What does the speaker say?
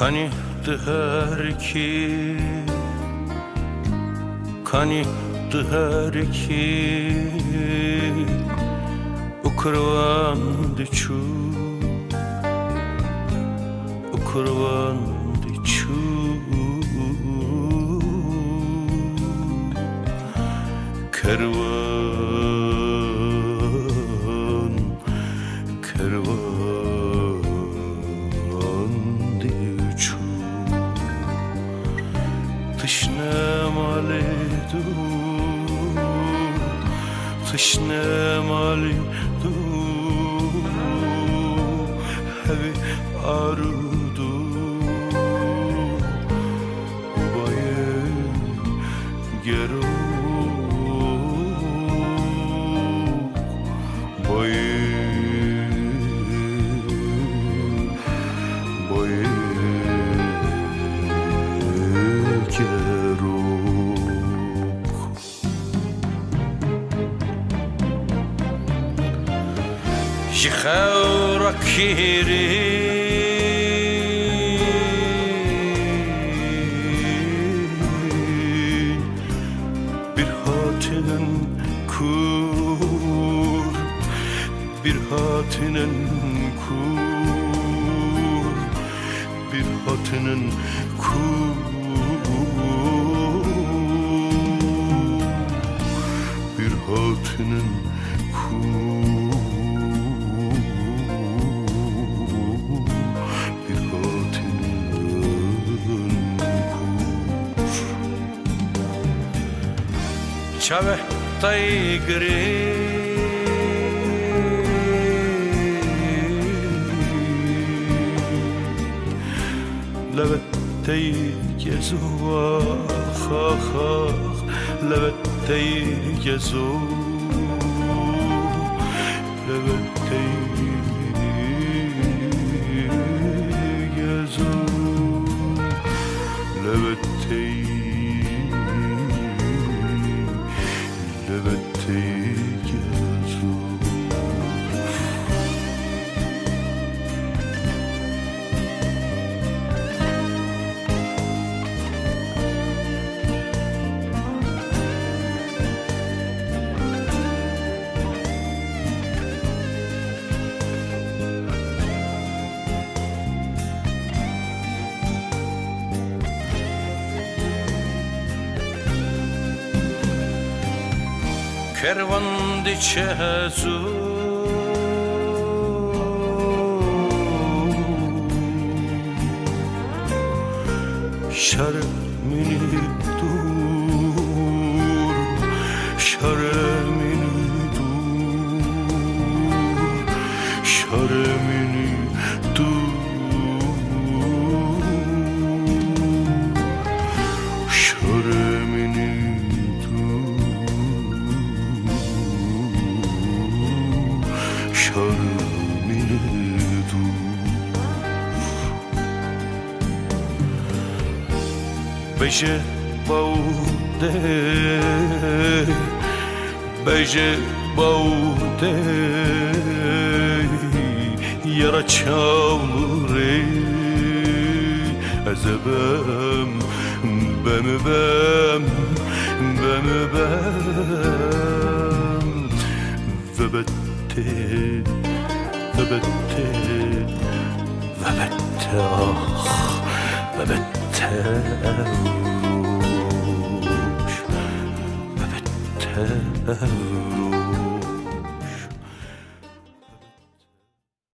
Kani dherki, kani dherki, ukrvan dichu, ukrvan dichu, kervan, kervan dichu, tışne maledu, tışne maledu, hevi arudu, baye gero. Jchawra kiri bir hatinen kur, bir hatinen kur, bir hatinen kur, bir hatinen kur. Çave taygri levettey gezu levettey gezu levettey gezu levettey kervan diçezu şermini dur, şermini dur, şermini dur, şermini beje baude, beje baude, yara çavlure, ezebem, bem, vebette, vebette, vebette, ah, vebette. Ruş, evet ruş.